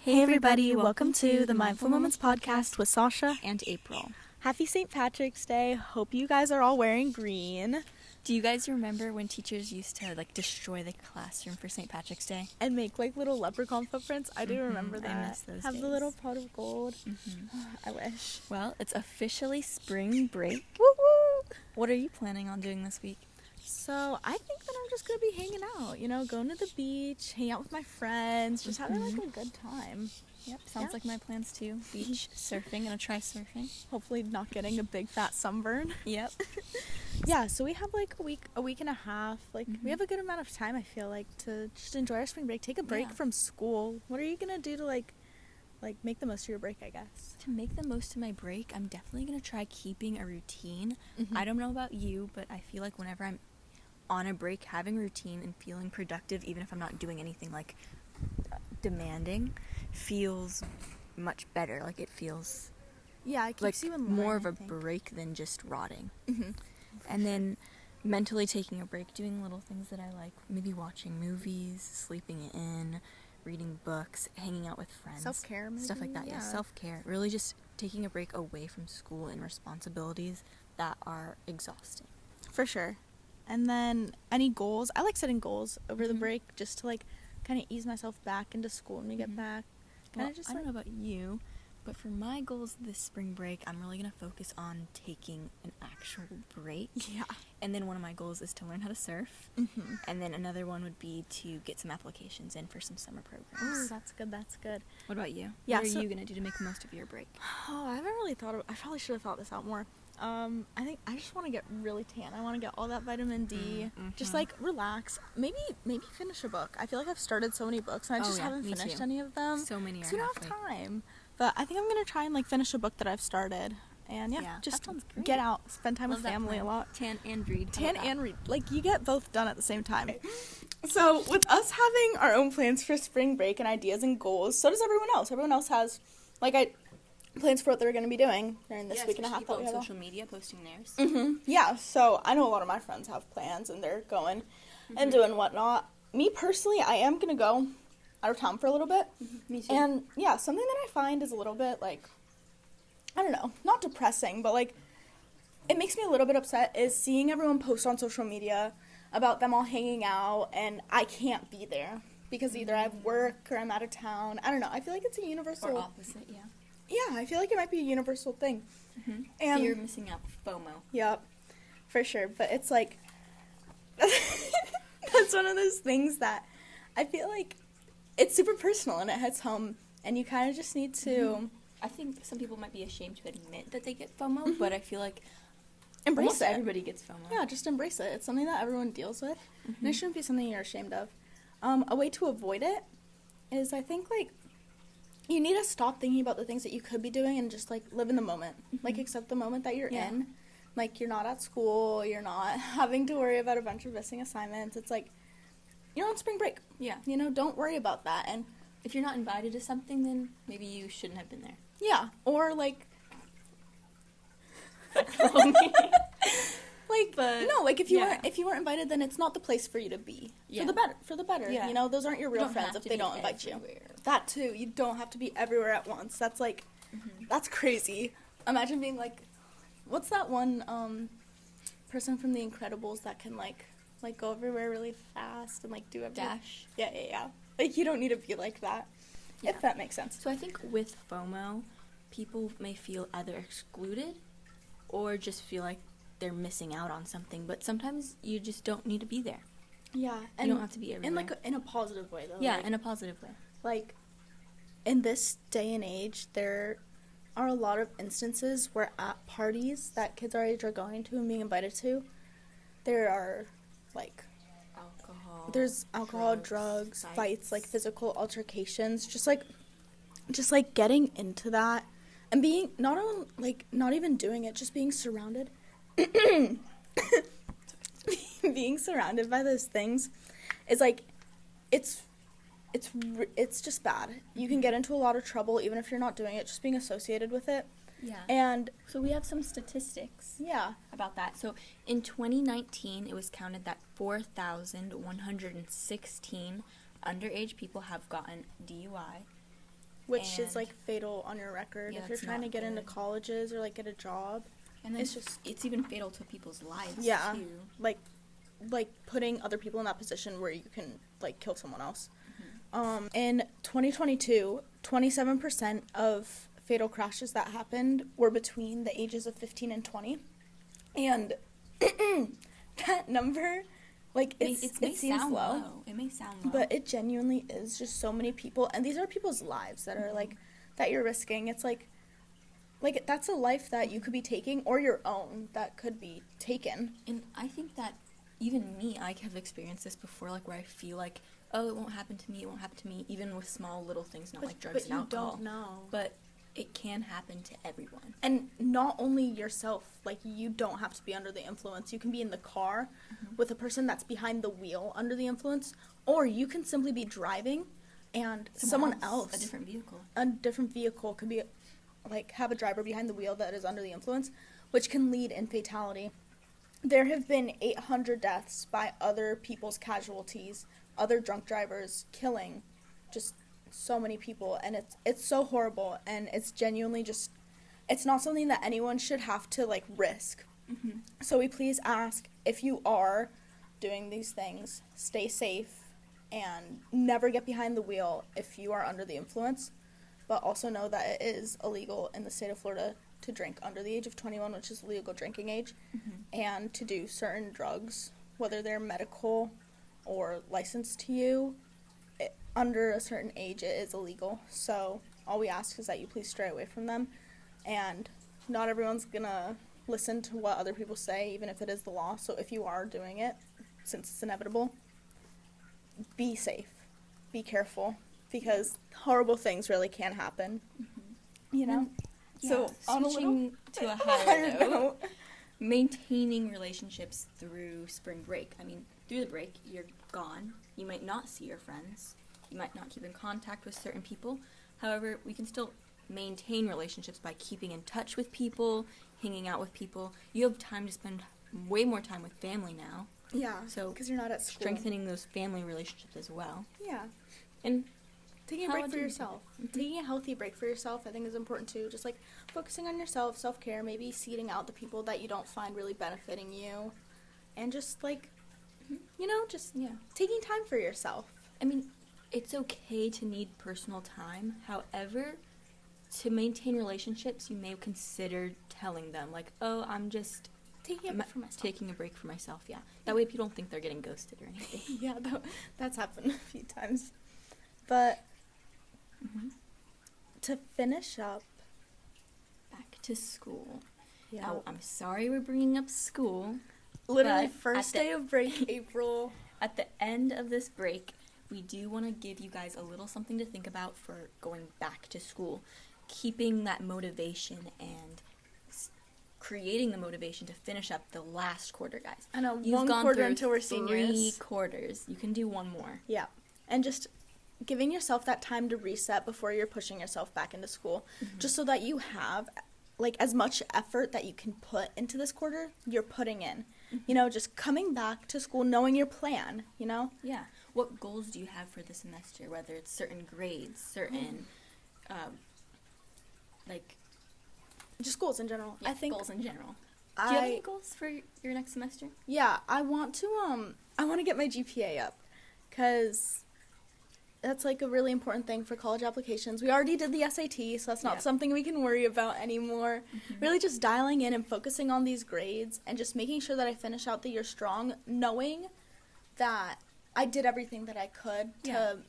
Hey everybody, welcome to the Mindful Moments podcast with Sasha and April. Happy St. Patrick's Day. Hope you guys are all wearing green. Do you guys remember when teachers used to destroy the classroom for St. Patrick's Day? And make little leprechaun footprints? I do remember that. I miss those Have days. the little pot of gold. I wish. Well, it's officially spring break. Woo-woo! What are you planning on doing this week? So I think that I'm just going to be hanging out, going to the beach, hanging out with my friends, just having a good time. Yep, sounds like my plans too. Beach, surfing, gonna try surfing. Hopefully not getting a big fat sunburn. Yep. Yeah, so we have a week and a half. We have a good amount of time, I feel like, to just enjoy our spring break, take a break from school. What are you gonna do to make the most of your break, I guess? To make the most of my break, I'm definitely gonna try keeping a routine. I don't know about you, but I feel like whenever I'm on a break, having a routine and feeling productive, even if I'm not doing anything demanding, feels much better. It feels it keeps you in line, more of a break than just rotting. And then mentally taking a break, doing little things that I like, maybe watching movies, sleeping in, reading books, hanging out with friends. Self-care, maybe? Stuff like that, yeah. Self-care. Really just taking a break away from school and responsibilities that are exhausting. For sure. And then any goals? I like setting goals over the break just to kind of ease myself back into school when we get back. Well, I don't know about you, but for my goals this spring break, I'm really going to focus on taking an actual break. Yeah. And then one of my goals is to learn how to surf. And then another one would be to get some applications in for some summer programs. Oh, that's good. What about you? Yeah, what are you going to do to make the most of your break? Oh, I haven't really thought of I probably should have thought this out more. I think I just want to get really tan. I want to get all that vitamin D. Just relax. Maybe finish a book. I feel like I've started so many books and I just haven't finished any of them. So many are So we don't have time. But I think I'm going to try and finish a book that I've started. And just that sounds great. Get out, spend time with family a lot. Tan and read. You get both done at the same time. So with us having our own plans for spring break and ideas and goals, so does everyone else. Everyone else has plans for what they're going to be doing during this week and a half that we have on social media posting theirs. Yeah, so I know a lot of my friends have plans and they're going and doing whatnot. Me personally, I am going to go out of town for a little bit. Me too. And yeah, something that I find is a little bit I don't know, not depressing, but it makes me a little bit upset is seeing everyone post on social media about them all hanging out and I can't be there because either I have work or I'm out of town. I don't know. I feel like it's a universal... Or opposite, yeah. Yeah, I feel like it might be a universal thing. And you're missing out. FOMO. Yep, for sure. But it's that's one of those things that I feel like it's super personal and it hits home and you kind of just need to... I think some people might be ashamed to admit that they get FOMO, but I feel like embrace it. Everybody gets FOMO. Yeah, just embrace it. It's something that everyone deals with, and it shouldn't be something you're ashamed of. A way to avoid it is, I think, you need to stop thinking about the things that you could be doing and just, live in the moment. Accept the moment that you're in. You're not at school. You're not having to worry about a bunch of missing assignments. It's you're on spring break. Yeah. Don't worry about that. And if you're not invited to something, then maybe you shouldn't have been there. Yeah. Or, if you weren't invited, then it's not the place for you to be. Yeah. For the better. Yeah. Those aren't your real friends if they don't invite you. That too. You don't have to be everywhere at once. That's that's crazy. Imagine being what's that one person from The Incredibles that can go everywhere really fast and do everything? Dash. Yeah. You don't need to be like that. Yeah. If that makes sense. So I think with FOMO, people may feel either excluded or just feel like they're missing out on something, but sometimes you just don't need to be there. Yeah, and you don't have to be everywhere. In a positive way, though. Yeah, in a positive way. In this day and age, there are a lot of instances where at parties that kids our age are going to and being invited to, there are, there's alcohol, drugs, fights, physical altercations, just getting into that and being, not even doing it, just being surrounded. Being surrounded by those things is it's just bad. You can get into a lot of trouble even if you're not doing it, just being associated with it. Yeah. And so we have some statistics. Yeah. About that. So in 2019, it was counted that 4,116 underage people have gotten DUI, which is And- like fatal on your record Yeah, if you're that's trying to not get into good. colleges or like get a job. And then It's it's even fatal to people's lives, Yeah. too. Like putting other people in that position where you can like kill someone else. In 2022, 27% of fatal crashes that happened were between the ages of 15 and 20. And that number, like, it seems sound low, It may sound low. but it genuinely is just so many people. And these are people's lives that are, like, that you're risking. It's like, that's a life that you could be taking, or your own that could be taken. And I think that even me, I have experienced this before, like, where I feel like, oh, it won't happen to me, even with small little things, not like drugs but and you alcohol. don't know. But it can happen to everyone. And not only yourself, like, you don't have to be under the influence. You can be in the car with a person that's behind the wheel under the influence, or you can simply be driving and someone else, a different vehicle could be, like, have a driver behind the wheel that is under the influence, which can lead in fatality. There have been 800 deaths by other people's casualties, other drunk drivers killing just so many people, and it's so horrible, and it's genuinely just, it's not something that anyone should have to, like, risk. So we please ask, if you are doing these things, stay safe and never get behind the wheel if you are under the influence, but also know that it is illegal in the state of Florida to drink under the age of 21, which is legal drinking age, and to do certain drugs, whether they're medical or licensed to you. Under a certain age, it is illegal. So all we ask is that you please stray away from them. And not everyone's gonna listen to what other people say, even if it is the law. So if you are doing it, since it's inevitable, be safe, be careful, because horrible things really can happen. You know. So on a switching to a higher note, maintaining relationships through spring break. I mean, through the break, you're gone. You might not see your friends. You might not keep in contact with certain people. However, we can still maintain relationships by keeping in touch with people, hanging out with people. You have time to spend way more time with family now. Yeah. So because you're not at school. Strengthening those family relationships as well. Yeah. And taking a break for yourself. Taking a healthy break for yourself, I think, is important too. Just like focusing on yourself, self-care, maybe seeding out the people that you don't find really benefiting you, and just like, just taking time for yourself. I mean, it's okay to need personal time. However, to maintain relationships, you may consider telling them, like, oh, I'm just taking a break for myself. Taking a break for myself, yeah. That way people don't think they're getting ghosted or anything. Yeah, that's happened a few times. But to finish up, back to school. Yeah. Now, I'm sorry we're bringing up school. Literally but first day of break, April. At the end of this break, we do want to give you guys a little something to think about for going back to school. Keeping that motivation and creating the motivation to finish up the last quarter, guys. I know, You've one gone quarter through until we're 3 seniors. quarters. You can do one more. Yeah. And just giving yourself that time to reset before you're pushing yourself back into school. Just so that you have, like, as much effort that you can put into this quarter, you're putting in. Just coming back to school, knowing your plan, Yeah. What goals do you have for the semester? Whether it's certain grades, certain, just goals in general. yeah, I think goals in general. Do you have any goals for your next semester? Yeah, I want to get my GPA up, because that's, like, a really important thing for college applications. We already did the SAT, so that's not something we can worry about anymore. Really just dialing in and focusing on these grades and just making sure that I finish out the year strong, knowing that I did everything that I could to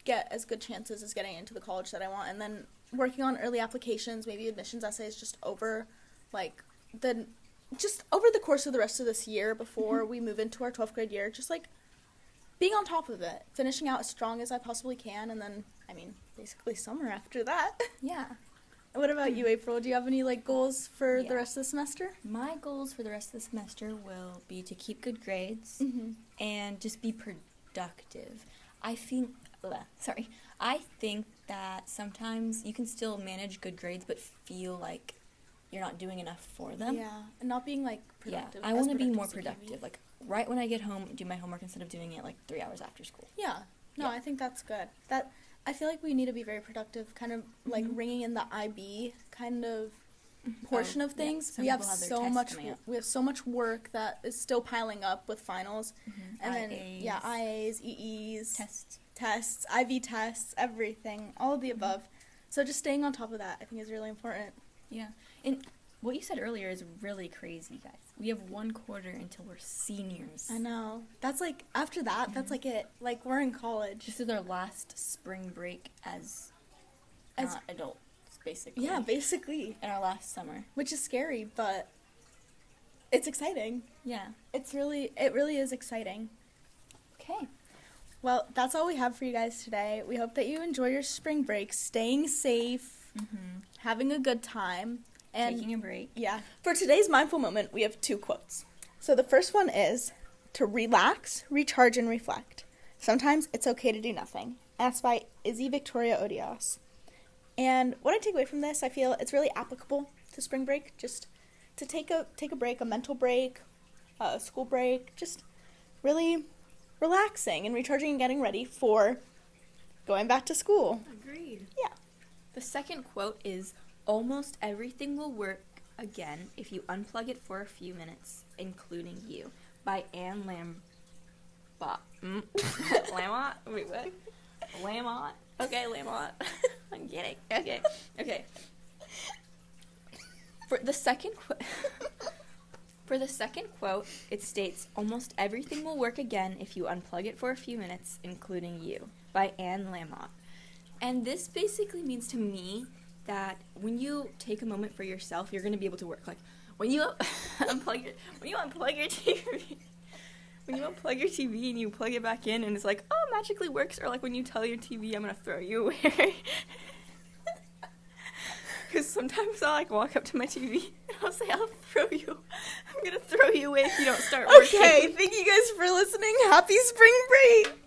get as good chances as getting into the college that I want, and then working on early applications, maybe admissions essays just over, over the course of the rest of this year before we move into our 12th grade year, just, like, being on top of it, finishing out as strong as I possibly can, and then, basically summer after that. Yeah. What about you, April? Do you have any, goals for the Yeah. rest of the semester? My goals for the rest of the semester will be to keep good grades and just be productive. I think that sometimes you can still manage good grades but feel like you're not doing enough for them. Yeah, and not being, productive. Yeah, I want to be more productive. Like, right when I get home, do my homework instead of doing it, 3 hours after school. Yeah. No, Yeah. I think that's good. I feel like we need to be very productive, kind of like ringing in the IB kind of portion of things. Some We have people have their so tests much coming up. we have so much work that is still piling up with finals. And then IAs. IAs, EEs, Tests. IV tests, everything, all of the above. So just staying on top of that, I think, is really important. Yeah. And what you said earlier is really crazy, guys. We have 1 quarter until we're seniors. I know. That's like, after that, that's like it. Like, we're in college. This is our last spring break as adults, basically. Yeah, basically. And our last summer. Which is scary, but it's exciting. Yeah. It really is exciting. Okay. Well, that's all we have for you guys today. We hope that you enjoy your spring break, staying safe, having a good time, and Taking a break. yeah. For today's mindful moment, we have 2 quotes. So the first one is to relax, recharge, and reflect. Sometimes it's okay to do nothing. That's by Izzy Victoria Odios. And what I take away from this, I feel it's really applicable to spring break. Just to take a break, a mental break, a school break, just really relaxing and recharging and getting ready for going back to school. Agreed. Yeah. The second quote is, almost everything will work again if you unplug it for a few minutes, including you, by Anne Lamott. Lamott? Wait, what? Lamott? Okay, Lamott. I'm kidding. Okay. For the second quote, it states, almost everything will work again if you unplug it for a few minutes, including you, by Anne Lamott. And this basically means to me that when you take a moment for yourself, you're going to be able to work. Like, when you unplug your TV, when you unplug your TV and you plug it back in and it's like, oh, magically works, or like when you tell your TV, I'm going to throw you away. Because sometimes I'll like walk up to my TV and I'll say, I'm going to throw you away if you don't start working. Okay, thank you guys for listening. Happy spring break!